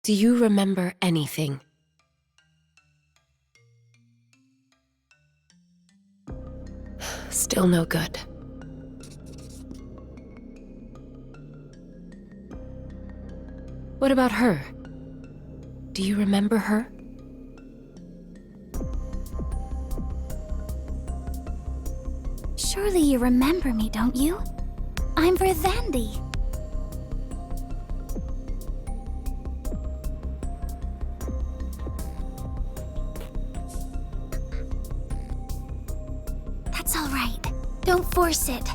Do you remember anything? Still no good. What about her? Do you remember her? Surely you remember me, don't you? I'm Verthandi. That's all right. Don't force it.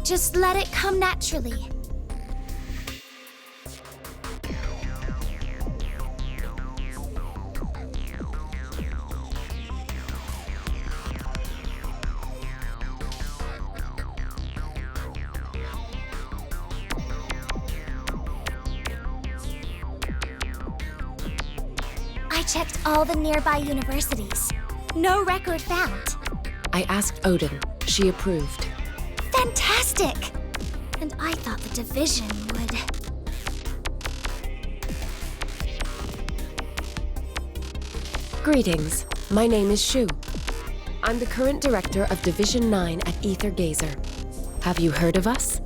Just let it come naturally. I checked all the nearby universities. No record found. I asked Odin. She approved. Fantastic! And I thought the division would... Greetings. My name is Shu. I'm the current director of Division 9 at Aether Gazer. Have you heard of us?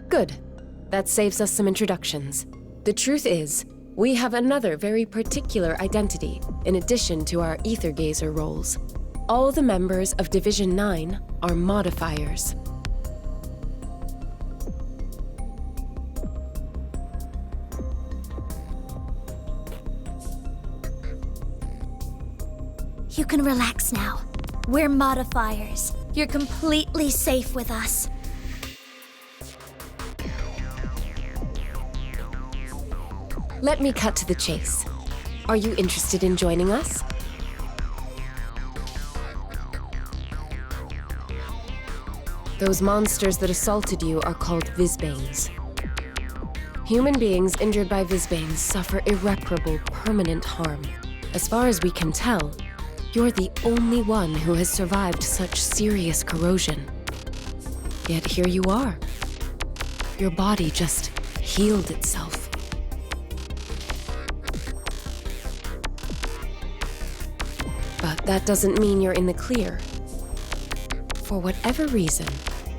Good. That saves us some introductions. The truth is, we have another very particular identity, in addition to our Aether Gazer roles. All the members of Division 9 are modifiers. You can relax now. We're modifiers. You're completely safe with us. Let me cut to the chase. Are you interested in joining us? Those monsters that assaulted you are called Vizbanes. Human beings injured by Vizbanes suffer irreparable, permanent harm. As far as we can tell, you're the only one who has survived such serious corrosion. Yet here you are. Your body just healed itself. But that doesn't mean you're in the clear. For whatever reason,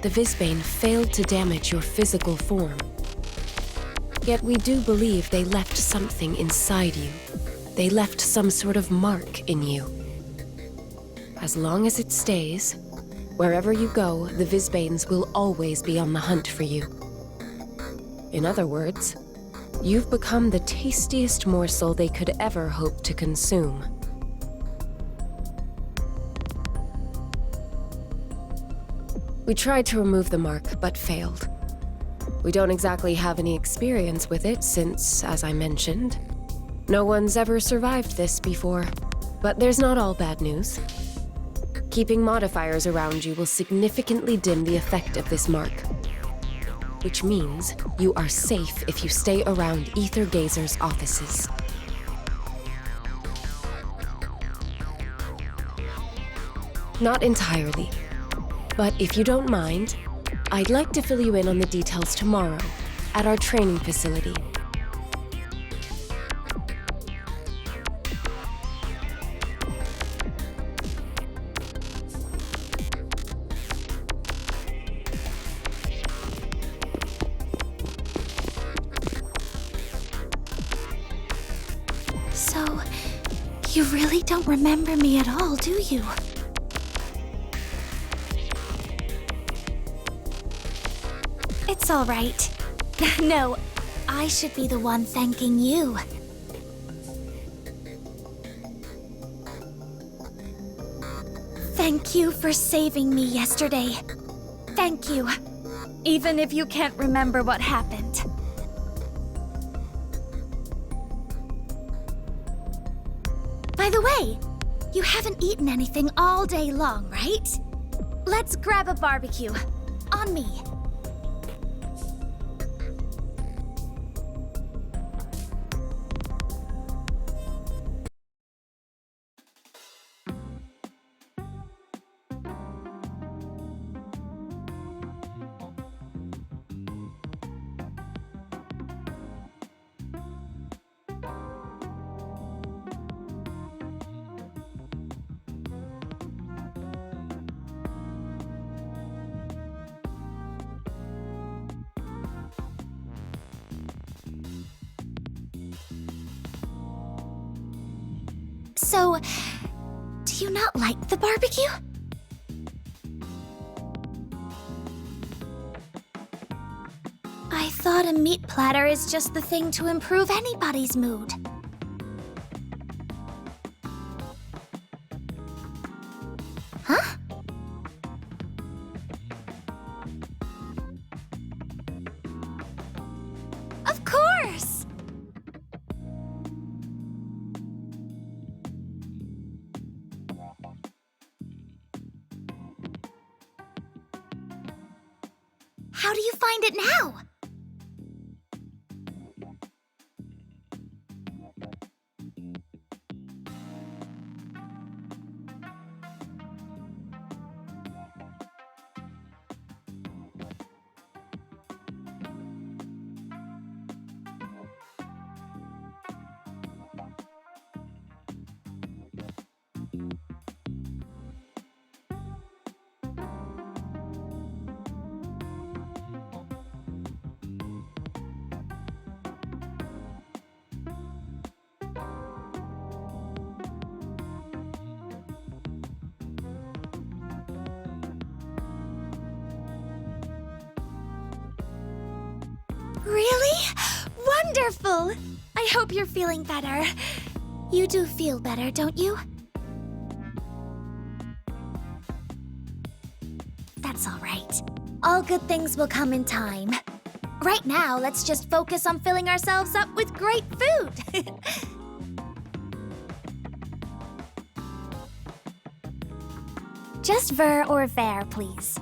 the Vizbane failed to damage your physical form. Yet we do believe they left something inside you. They left some sort of mark in you. As long as it stays, wherever you go, the Vizbanes will always be on the hunt for you. In other words, you've become the tastiest morsel they could ever hope to consume. We tried to remove the mark, but failed. We don't exactly have any experience with it since, as I mentioned, no one's ever survived this before. But there's not all bad news. Keeping modifiers around you will significantly dim the effect of this mark. Which means you are safe if you stay around Aether Gazer's offices. Not entirely. But if you don't mind, I'd like to fill you in on the details tomorrow at our training facility. So, you really don't remember me at all, do you? It's all right. No, I should be the one thanking you. Thank you for saving me yesterday. Thank you. Even if you can't remember what happened. By the way, you haven't eaten anything all day long, right? Let's grab a barbecue. On me. So, do you not like the barbecue? I thought a meat platter is just the thing to improve anybody's mood. Huh? Of course! How do you find it now? Really? Wonderful! I hope you're feeling better. You do feel better, don't you? That's all right. All good things will come in time. Right now, let's just focus on filling ourselves up with great food. Just ver or ver, please.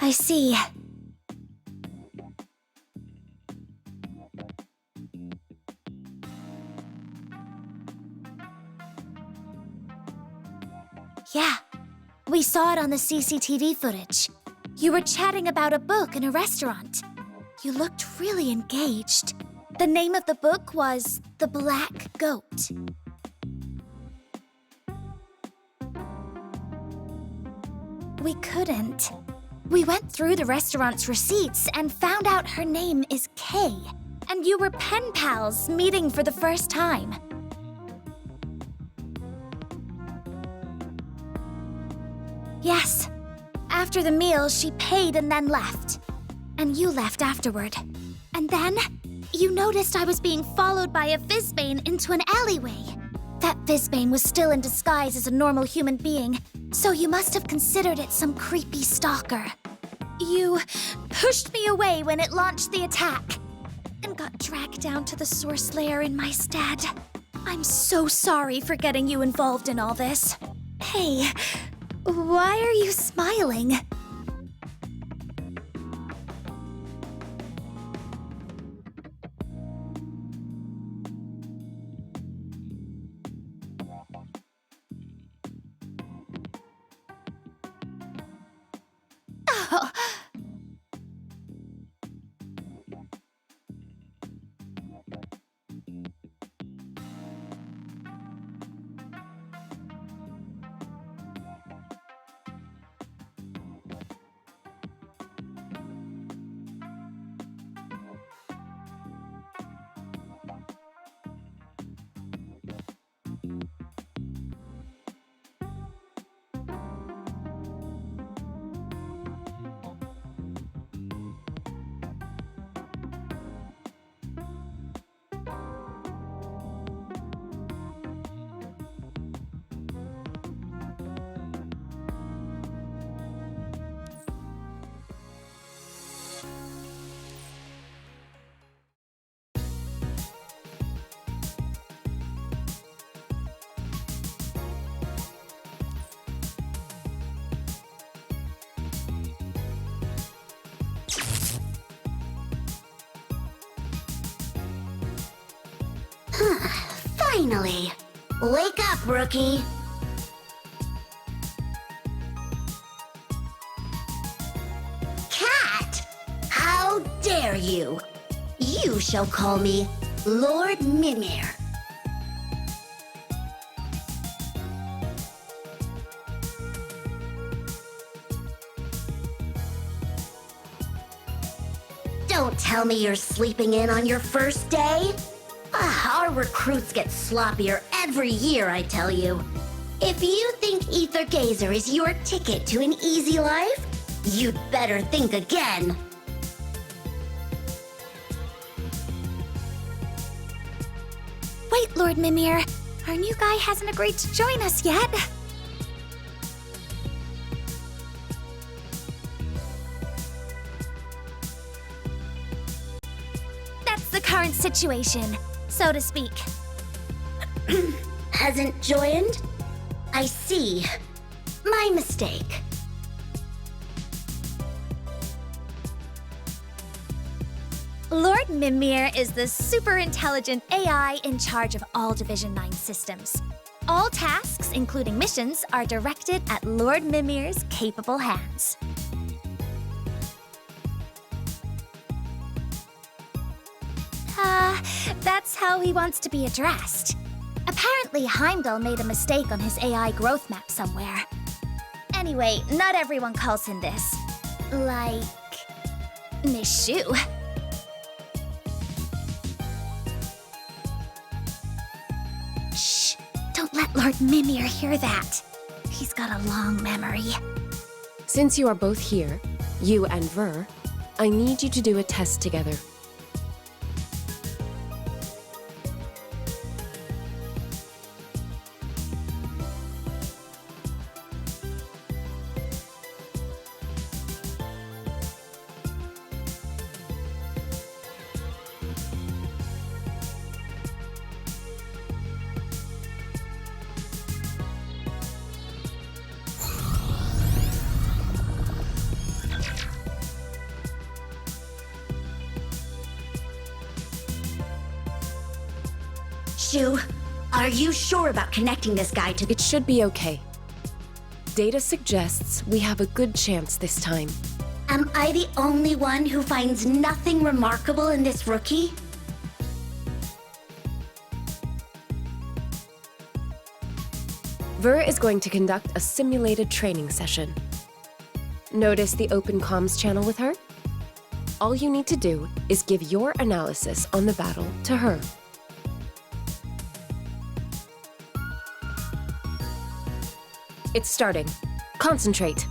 I see. Yeah, we saw it on the CCTV footage. You were chatting about a book in a restaurant. You looked really engaged. The name of the book was The Black Goat. We couldn't. We went through the restaurant's receipts and found out her name is Kay, and you were pen pals meeting for the first time. Yes. After the meal, she paid and then left. And you left afterward. And then, you noticed I was being followed by a Vizbane into an alleyway. That Vizbane was still in disguise as a normal human being, so you must have considered it some creepy stalker. You pushed me away when it launched the attack, and got dragged down to the source layer in my stead. I'm so sorry for getting you involved in all this. Hey, why are you smiling? Oh. Finally! Wake up, rookie! Cat! How dare you! You shall call me Lord Mimir. Don't tell me you're sleeping in on your first day. Our recruits get sloppier every year, I tell you. If you think Aether Gazer is your ticket to an easy life, you'd better think again. Wait, Lord Mimir. Our new guy hasn't agreed to join us yet. That's the current situation, so to speak. Hasn't joined? I see. My mistake. Lord Mimir is the super intelligent AI in charge of all Division 9 systems. All tasks, including missions, are directed at Lord Mimir's capable hands. That's how he wants to be addressed. Apparently, Heimdall made a mistake on his AI growth map somewhere. Anyway, not everyone calls him this. Like... Miss Shu. Shh! Don't let Lord Mimir hear that. He's got a long memory. Since you are both here, you and Ver, I need you to do a test together. Shu, are you sure about connecting this guy to the... It should be okay. Data suggests we have a good chance this time. Am I the only one who finds nothing remarkable in this rookie? Ver is going to conduct a simulated training session. Notice the open comms channel with her? All you need to do is give your analysis on the battle to her. It's starting. Concentrate.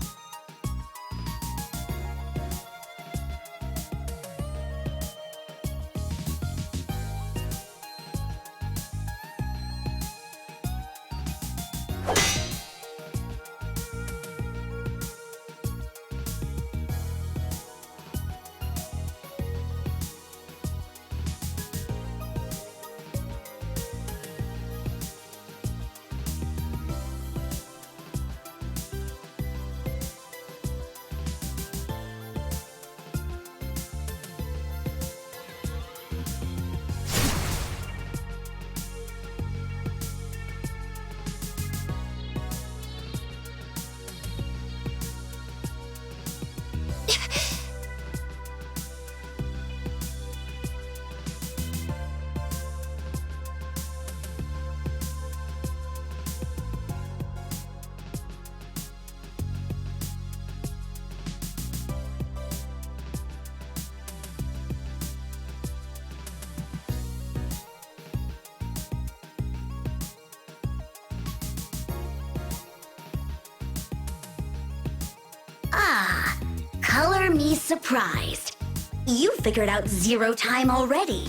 Ah, color me surprised. You figured out zero time already.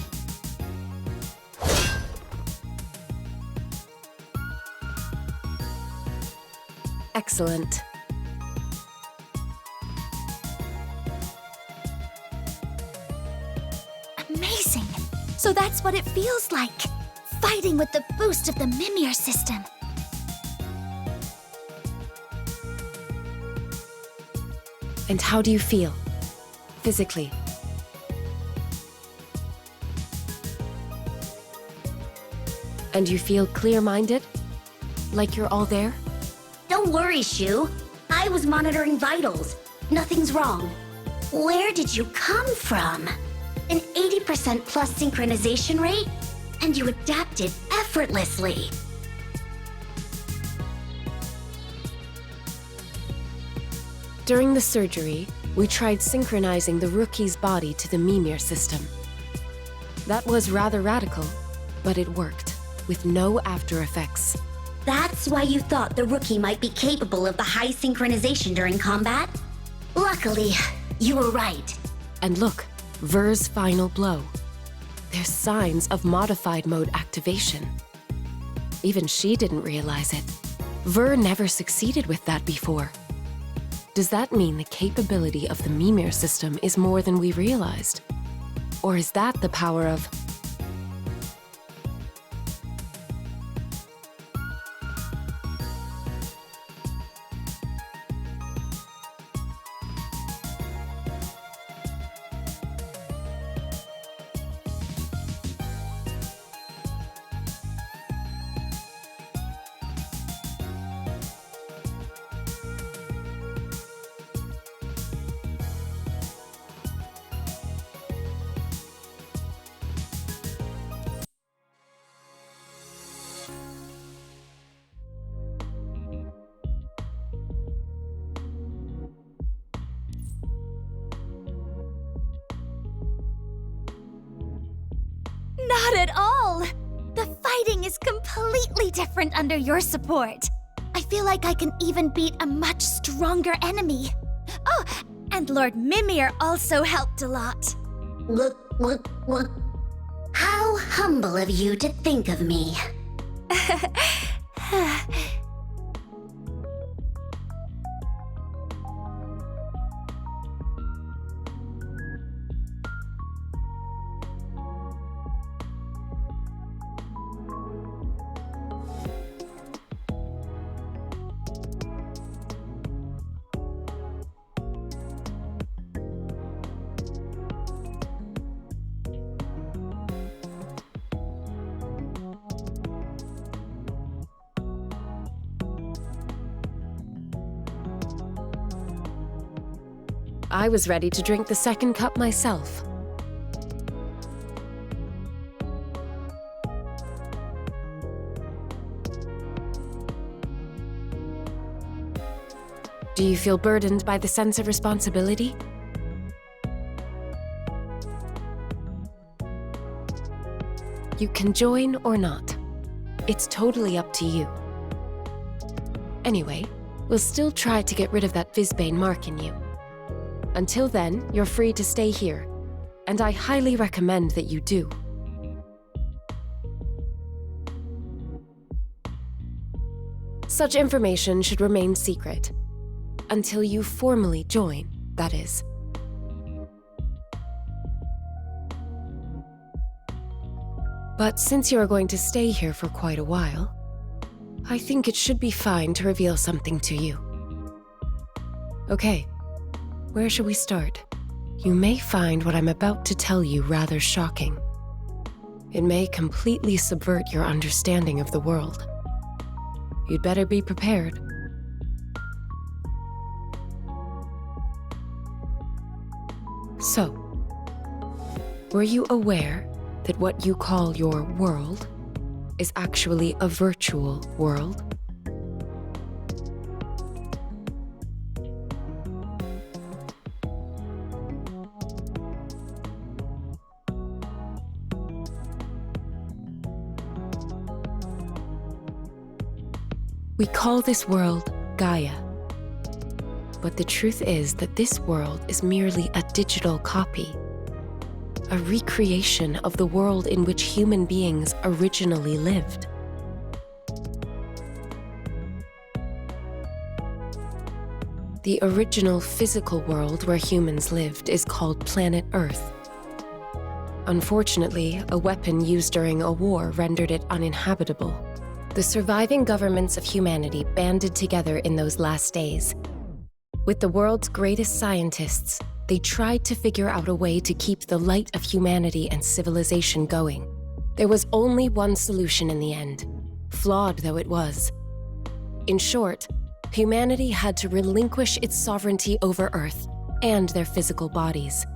Excellent. Amazing! So that's what it feels like. Fighting with the boost of the Mimir system. And how do you feel? Physically? And you feel clear-minded? Like you're all there? Don't worry, Shu. I was monitoring vitals. Nothing's wrong. Where did you come from? an 80% plus synchronization rate, and you adapted effortlessly. During the surgery, we tried synchronizing the rookie's body to the Mimir system. That was rather radical, but it worked, with no after effects. That's why you thought the rookie might be capable of the high synchronization during combat? Luckily, you were right. And look, Ver's final blow. There's signs of modified mode activation. Even she didn't realize it. Ver never succeeded with that before. Does that mean the capability of the Mimir system is more than we realized? Or is that the power of... Not at all! The fighting is completely different under your support. I feel like I can even beat a much stronger enemy. Oh, and Lord Mimir also helped a lot. Look. How humble of you to think of me. I was ready to drink the second cup myself. Do you feel burdened by the sense of responsibility? You can join or not. It's totally up to you. Anyway, we'll still try to get rid of that Visbane mark in you. Until then, you're free to stay here, and I highly recommend that you do. Such information should remain secret. Until you formally join, that is. But since you're going to stay here for quite a while, I think it should be fine to reveal something to you. Okay. Where shall we start? You may find what I'm about to tell you rather shocking. It may completely subvert your understanding of the world. You'd better be prepared. So, were you aware that what you call your world is actually a virtual world? We call this world Gaia. But the truth is that this world is merely a digital copy, a recreation of the world in which human beings originally lived. The original physical world where humans lived is called Planet Earth. Unfortunately, a weapon used during a war rendered it uninhabitable. The surviving governments of humanity banded together in those last days. With the world's greatest scientists, they tried to figure out a way to keep the light of humanity and civilization going. There was only one solution in the end, flawed though it was. In short, humanity had to relinquish its sovereignty over Earth and their physical bodies.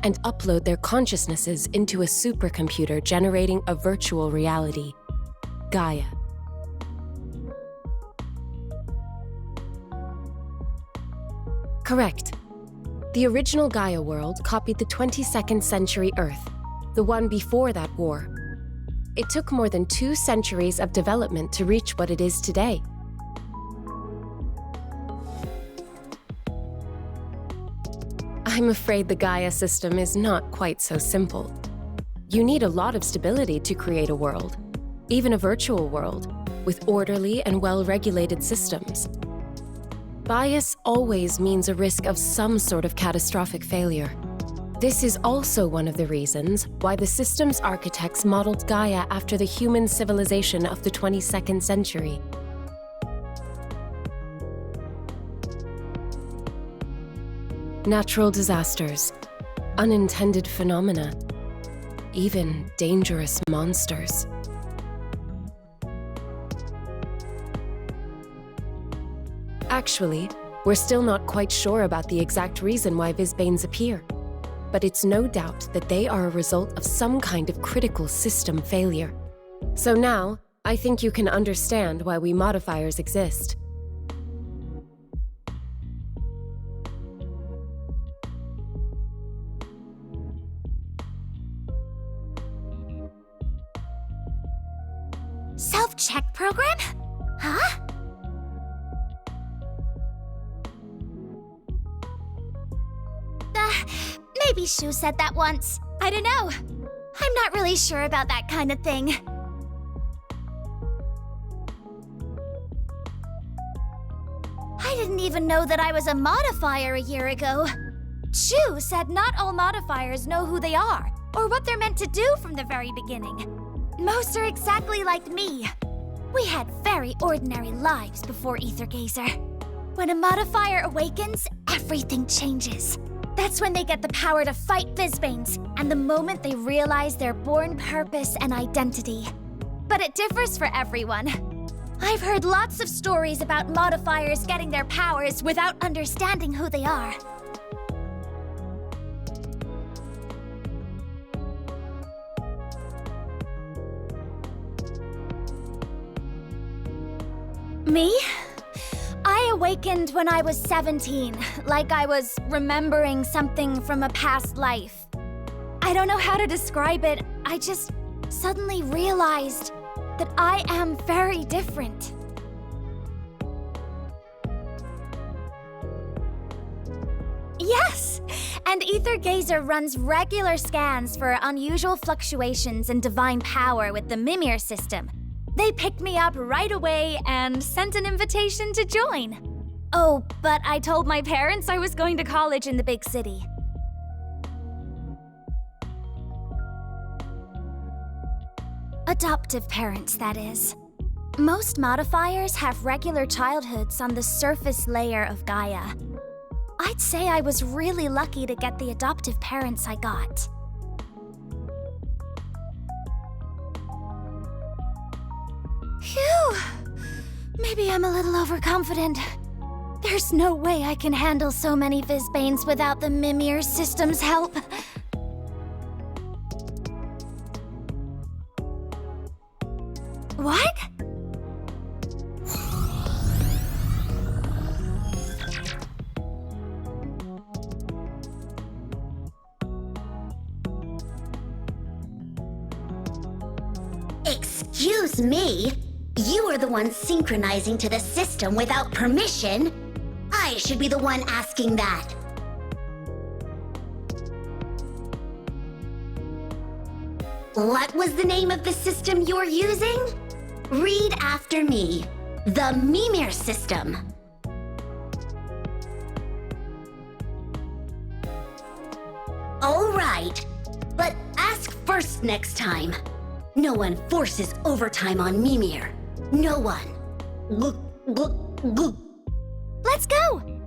and upload their consciousnesses into a supercomputer generating a virtual reality, Gaia. Correct. The original Gaia world copied the 22nd century Earth, the one before that war. It took more than 2 centuries of development to reach what it is today. I'm afraid the Gaia system is not quite so simple. You need a lot of stability to create a world, even a virtual world, with orderly and well-regulated systems. Bias always means a risk of some sort of catastrophic failure. This is also one of the reasons why the system's architects modeled Gaia after the human civilization of the 22nd century. Natural disasters, unintended phenomena, even dangerous monsters. Actually, we're still not quite sure about the exact reason why Visbanes appear, but it's no doubt that they are a result of some kind of critical system failure. So now, I think you can understand why we modifiers exist. Self-check program? Huh? Maybe Shu said that once. I don't know. I'm not really sure about that kind of thing. I didn't even know that I was a modifier a year ago. Shu said not all modifiers know who they are, or what they're meant to do from the very beginning. Most are exactly like me. We had very ordinary lives before Aether Gazer. When a modifier awakens, everything changes. That's when they get the power to fight Visbanes, and the moment they realize their born purpose and identity. But it differs for everyone. I've heard lots of stories about modifiers getting their powers without understanding who they are. Me? I awakened when I was 17, like I was remembering something from a past life. I don't know how to describe it, I just suddenly realized that I am very different. Yes! And Aether Gazer runs regular scans for unusual fluctuations in divine power with the Mimir system. They picked me up right away and sent an invitation to join. Oh, but I told my parents I was going to college in the big city. Adoptive parents, that is. Most modifiers have regular childhoods on the surface layer of Gaia. I'd say I was really lucky to get the adoptive parents I got. Phew! Maybe I'm a little overconfident. There's no way I can handle so many Visbanes without the Mimir system's help. What? Excuse me? You are the one synchronizing to the system without permission. I should be the one asking that. What was the name of the system you're using? Read after me. The Mimir system. All right, but ask first next time. No one forces overtime on Mimir. No one. Let's go!